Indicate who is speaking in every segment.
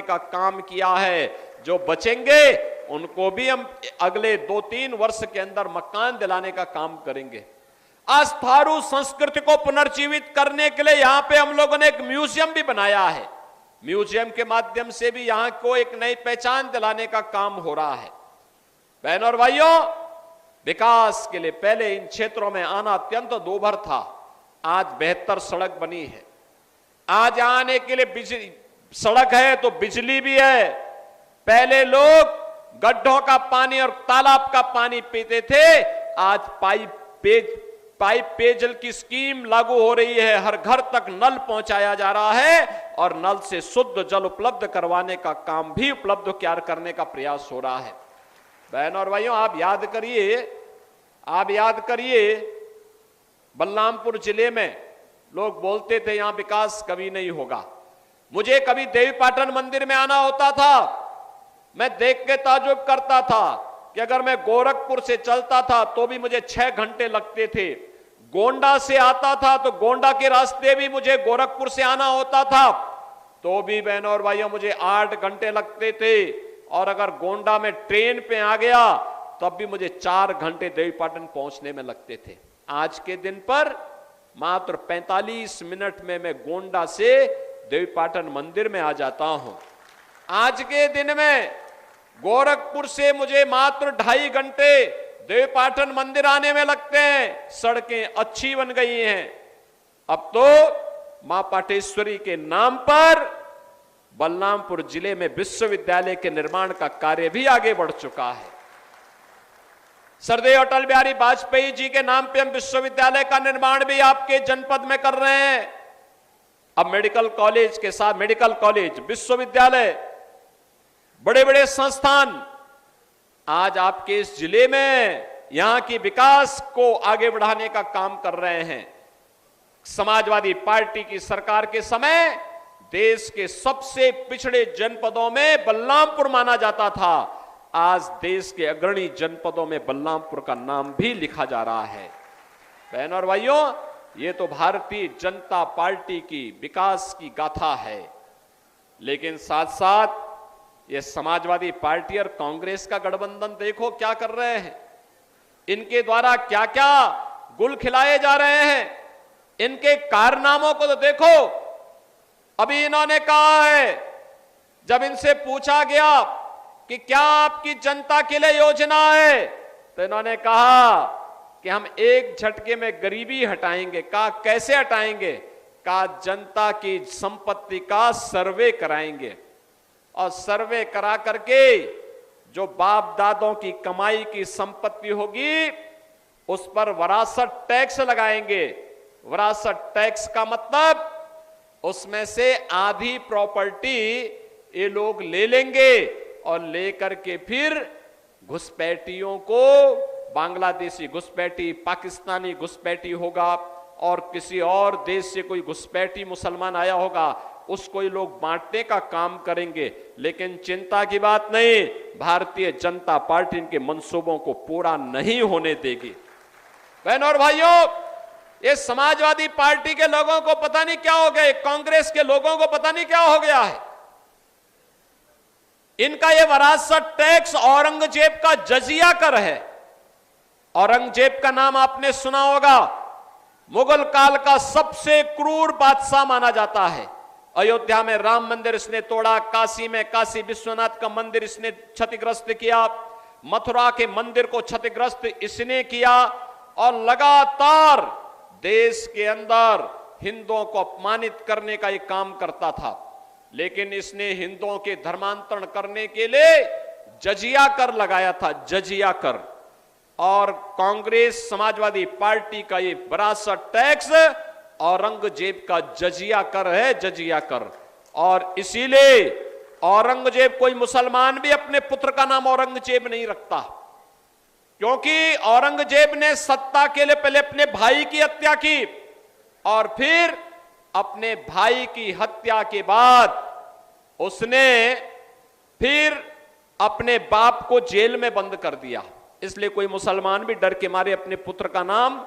Speaker 1: का काम किया है। जो बचेंगे उनको भी हम अगले 2-3 वर्ष के अंदर मकान दिलाने का काम करेंगे। आज थारू संस्कृति को पुनर्जीवित करने के लिए यहां पे हम लोगों ने एक म्यूजियम भी बनाया है। म्यूजियम के माध्यम से भी यहां को एक नई पहचान दिलाने का काम हो रहा है। बहनों और भाइयों, विकास के लिए पहले इन क्षेत्रों में आना अत्यंत दूभर था, आज बेहतर सड़क बनी है। आज आने के लिए बिजली सड़क है तो बिजली भी है। पहले लोग गड्ढों का पानी और तालाब का पानी पीते थे, आज पाइप पेयजल की स्कीम लागू हो रही है। हर घर तक नल पहुंचाया जा रहा है और नल से शुद्ध जल उपलब्ध करवाने का काम भी उपलब्ध करने का प्रयास हो रहा है। बहनों और भाइयों, आप याद करिए बलरामपुर जिले में लोग बोलते थे यहां विकास कभी नहीं होगा। मुझे कभी देवीपाटन मंदिर में आना होता था, मैं देख के ताज्जुब करता था कि अगर मैं गोरखपुर से चलता था तो भी मुझे 6 घंटे लगते थे। गोंडा से आता था तो गोंडा के रास्ते भी मुझे गोरखपुर से आना होता था तो भी बहनों और भाइयों मुझे 8 घंटे लगते थे। और अगर गोंडा में ट्रेन पे आ गया तब भी मुझे 4 घंटे देवीपाटन पहुंचने में लगते थे। आज के दिन पर मात्र 45 मिनट में मैं गोंडा से देवीपाटन मंदिर में आ जाता हूं। आज के दिन में गोरखपुर से मुझे मात्र 2.5 घंटे देवीपाटन मंदिर आने में लगते हैं। सड़कें अच्छी बन गई हैं। अब तो मां पाटेश्वरी के नाम पर बलरामपुर जिले में विश्वविद्यालय के निर्माण का कार्य भी आगे बढ़ चुका है। सरदेव अटल बिहारी वाजपेयी जी के नाम पे हम विश्वविद्यालय का निर्माण भी आपके जनपद में कर रहे हैं। अब मेडिकल कॉलेज के साथ मेडिकल कॉलेज, विश्वविद्यालय, बड़े बड़े संस्थान आज आपके इस जिले में यहां की विकास को आगे बढ़ाने का काम कर रहे हैं। समाजवादी पार्टी की सरकार के समय देश के सबसे पिछड़े जनपदों में बलरामपुर माना जाता था। आज देश के अग्रणी जनपदों में बलरामपुर का नाम भी लिखा जा रहा है। बहनों और भाइयों, ये तो भारतीय जनता पार्टी की विकास की गाथा है, लेकिन साथ साथ ये समाजवादी पार्टी और कांग्रेस का गठबंधन देखो क्या कर रहे हैं। इनके द्वारा क्या क्या गुल खिलाए जा रहे हैं, इनके कारनामों को तो देखो। अभी इन्होंने कहा है, जब इनसे पूछा गया कि क्या आपकी जनता के लिए योजना है, तो इन्होंने कहा कि हम एक झटके में गरीबी हटाएंगे। कहा कैसे हटाएंगे? कहा जनता की संपत्ति का सर्वे कराएंगे और सर्वे करा करके जो बाप दादों की कमाई की संपत्ति होगी उस पर विरासत टैक्स लगाएंगे। विरासत टैक्स का मतलब उसमें से आधी प्रॉपर्टी ये लोग ले लेंगे और लेकर के फिर घुसपैठियों को, बांग्लादेशी घुसपैठी, पाकिस्तानी घुसपैठी होगा और किसी और देश से कोई घुसपैठी मुसलमान आया होगा, उसको ये लोग बांटने का काम करेंगे। लेकिन चिंता की बात नहीं, भारतीय जनता पार्टी इनके मंसूबों को पूरा नहीं होने देगी। बहनों और भाइयों, ये समाजवादी पार्टी के लोगों को पता नहीं क्या हो गया, कांग्रेस के लोगों को पता नहीं क्या हो गया है। इनका ये विरासत टैक्स औरंगजेब का जजिया कर है। औरंगजेब का नाम आपने सुना होगा, मुगल काल का सबसे क्रूर बादशाह माना जाता है। अयोध्या में राम मंदिर इसने तोड़ा, काशी में काशी विश्वनाथ का मंदिर इसने क्षतिग्रस्त किया, मथुरा के मंदिर को क्षतिग्रस्त इसने किया और लगातार देश के अंदर हिंदुओं को अपमानित करने का ये काम करता था। लेकिन इसने हिंदुओं के धर्मांतरण करने के लिए जजिया कर लगाया था, जजिया कर। और कांग्रेस समाजवादी पार्टी का ये विरासत टैक्स औरंगजेब का जजिया कर है, जजिया कर। और इसीलिए औरंगजेब, कोई मुसलमान भी अपने पुत्र का नाम औरंगजेब नहीं रखता, क्योंकि औरंगजेब ने सत्ता के लिए पहले अपने भाई की हत्या की और फिर अपने भाई की हत्या के बाद उसने फिर अपने बाप को जेल में बंद कर दिया। इसलिए कोई मुसलमान भी डर के मारे अपने पुत्र का नाम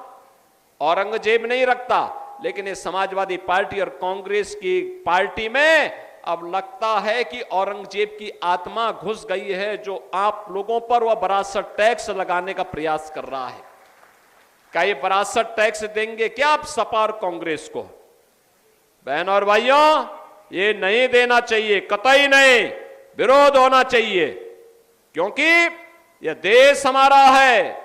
Speaker 1: औरंगजेब नहीं रखता। लेकिन ये समाजवादी पार्टी और कांग्रेस की पार्टी में अब लगता है कि औरंगजेब की आत्मा घुस गई है, जो आप लोगों पर वह विरासत टैक्स लगाने का प्रयास कर रहा है। क्या ये विरासत टैक्स देंगे क्या आप सपा और कांग्रेस को? बहन और भाइयों, ये नहीं देना चाहिए, कतई नहीं, विरोध होना चाहिए, क्योंकि यह देश हमारा है।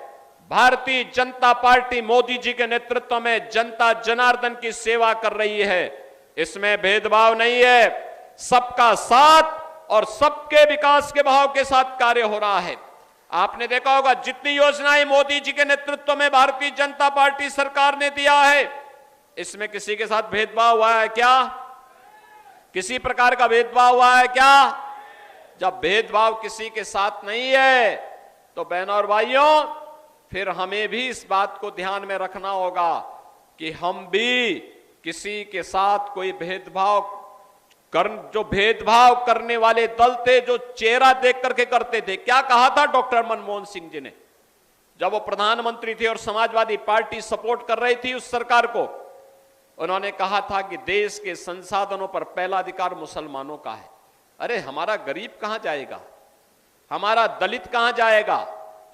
Speaker 1: भारतीय जनता पार्टी मोदी जी के नेतृत्व में जनता जनार्दन की सेवा कर रही है। इसमें भेदभाव नहीं है, सबका साथ और सबके विकास के भाव के साथ कार्य हो रहा है। आपने देखा होगा जितनी योजनाएं मोदी जी के नेतृत्व में भारतीय जनता पार्टी सरकार ने दिया है, इसमें किसी के साथ भेदभाव हुआ है क्या? किसी प्रकार का भेदभाव हुआ है क्या? जब भेदभाव किसी के साथ नहीं है तो बहनों और भाइयों, फिर हमें भी इस बात को ध्यान में रखना होगा कि हम भी किसी के साथ कोई जो भेदभाव करने वाले दल थे, जो चेहरा देख करके करते थे। क्या कहा था डॉक्टर मनमोहन सिंह जी ने जब वो प्रधानमंत्री थे और समाजवादी पार्टी सपोर्ट कर रही थी उस सरकार को? उन्होंने कहा था कि देश के संसाधनों पर पहला अधिकार मुसलमानों का है। अरे हमारा गरीब कहां जाएगा? हमारा दलित कहां जाएगा?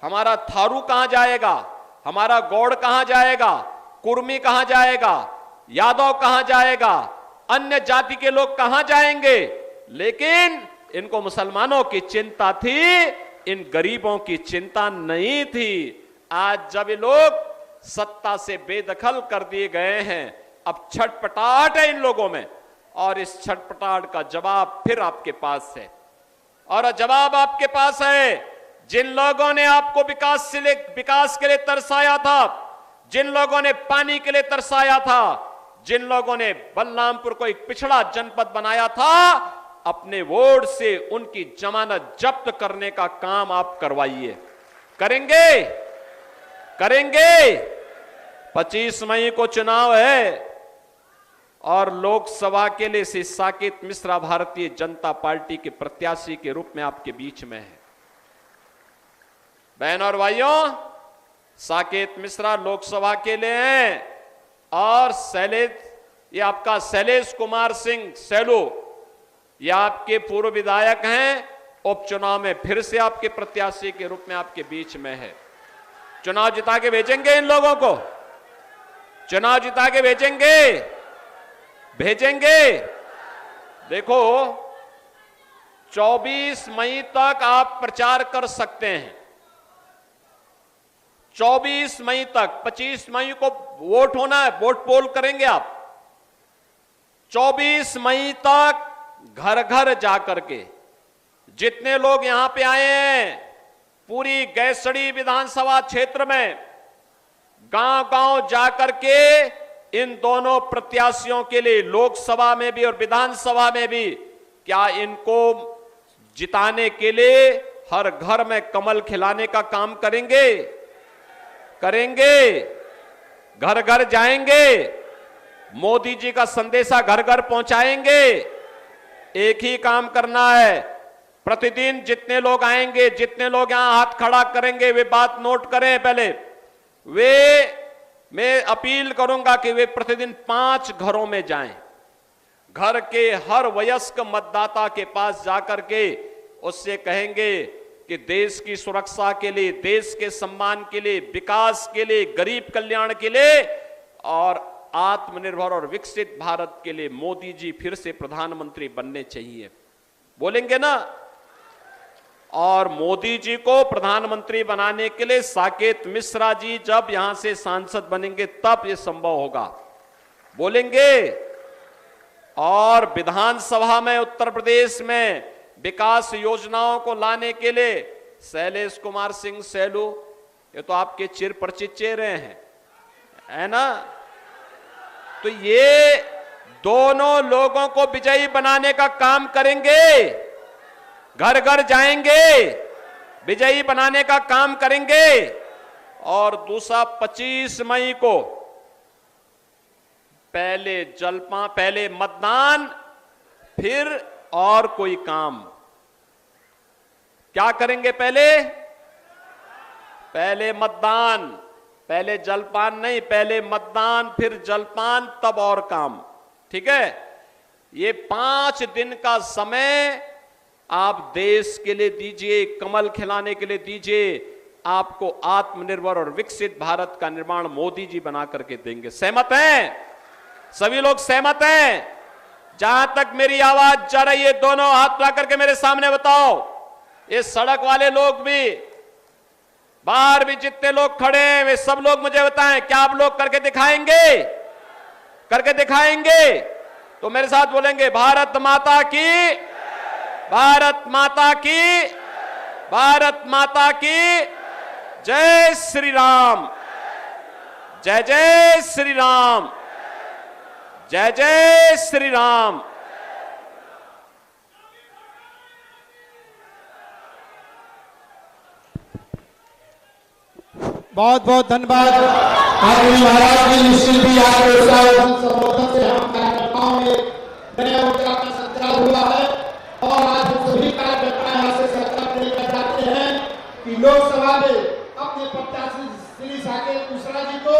Speaker 1: हमारा थारू कहां जाएगा? हमारा गौड़ कहां जाएगा? कुर्मी कहां जाएगा? यादव कहां जाएगा? अन्य जाति के लोग कहां जाएंगे? लेकिन इनको मुसलमानों की चिंता थी, इन गरीबों की चिंता नहीं थी। आज जब ये लोग सत्ता से बेदखल कर दिए गए हैं, अब छटपटाहट है इन लोगों में, और इस छटपटाहट का जवाब फिर आपके पास है। और जवाब आपके पास है। जिन लोगों ने आपको विकास के लिए तरसाया था, जिन लोगों ने पानी के लिए तरसाया था, जिन लोगों ने बलरामपुर को एक पिछड़ा जनपद बनाया था, अपने वोट से उनकी जमानत जब्त करने का काम आप करवाइए। करेंगे? करेंगे? 25 मई को चुनाव है और लोकसभा के लिए श्री साकेत मिश्रा भारतीय जनता पार्टी के प्रत्याशी के रूप में आपके बीच में है। बहन और भाइयों, साकेत मिश्रा लोकसभा के लिए हैं और ये आपका शैलेश कुमार सिंह सैलू, ये आपके पूर्व विधायक हैं, उपचुनाव में फिर से आपके प्रत्याशी के रूप में आपके बीच में है। चुनाव जिता के भेजेंगे इन लोगों को? चुनाव जिता के भेजेंगे? देखो, 24 मई तक आप प्रचार कर सकते हैं। 24 मई तक, 25 मई को वोट होना है, वोट पोल करेंगे आप। 24 मई तक घर घर जाकर के जितने लोग यहां पे आए हैं, पूरी गैसड़ी विधानसभा क्षेत्र में गांव गांव जाकर के इन दोनों प्रत्याशियों के लिए लोकसभा में भी और विधानसभा में भी, क्या इनको जिताने के लिए हर घर में कमल खिलाने का काम करेंगे? करेंगे? घर घर जाएंगे, मोदी जी का संदेशा घर घर पहुंचाएंगे। एक ही काम करना है, प्रतिदिन जितने लोग आएंगे, जितने लोग यहां हाथ खड़ा करेंगे, वे बात नोट करें पहले। मैं अपील करूंगा कि वे प्रतिदिन 5 घरों में जाएं, घर के हर वयस्क मतदाता के पास जाकर के उससे कहेंगे कि देश की सुरक्षा के लिए, देश के सम्मान के लिए, विकास के लिए, गरीब कल्याण के लिए और आत्मनिर्भर और विकसित भारत के लिए मोदी जी फिर से प्रधानमंत्री बनने चाहिए। बोलेंगे ना? और मोदी जी को प्रधानमंत्री बनाने के लिए साकेत मिश्रा जी जब यहां से सांसद बनेंगे तब यह संभव होगा। बोलेंगे? और विधानसभा में उत्तर प्रदेश में विकास योजनाओं को लाने के लिए शैलेश कुमार सिंह सैलू, ये तो आपके चिर परिचित चेहरे हैं, है ना? तो ये दोनों लोगों को विजयी बनाने का काम करेंगे, घर घर जाएंगे, विजयी बनाने का काम करेंगे। और दूसरा 25 मई को पहले मतदान, फिर और कोई काम। क्या करेंगे? पहले मतदान, पहले जलपान नहीं, पहले मतदान फिर जलपान, तब और काम। ठीक है? ये 5 दिन का समय आप देश के लिए दीजिए, कमल खिलाने के लिए दीजिए। आपको आत्मनिर्भर और विकसित भारत का निर्माण मोदी जी बना करके देंगे। सहमत हैं? सभी लोग सहमत हैं? जहां तक मेरी आवाज जा रही है, दोनों हाथ उठा करके मेरे सामने बताओ। ये सड़क वाले लोग भी, बाहर भी जितने लोग खड़े हैं, वे सब लोग मुझे बताएं, क्या आप लोग करके दिखाएंगे? करके दिखाएंगे? तो मेरे साथ बोलेंगे, भारत माता की, भारत माता की, भारत माता की जय श्री राम, जय जय श्री राम, जय जय श्री राम।
Speaker 2: बहुत बहुत धन्यवाद आदरणीय महाराज जी। निश्चित ही आपके संबोधन से हम कार्यकर्ताओं में नया ऊर्जा का संचार हुआ है और आज हम सभी कार्यकर्ता यहाँ से संकल्प लेकर जाते हैं कि लोकसभा में अपने प्रत्याशी श्री साकेत मिश्रा जी को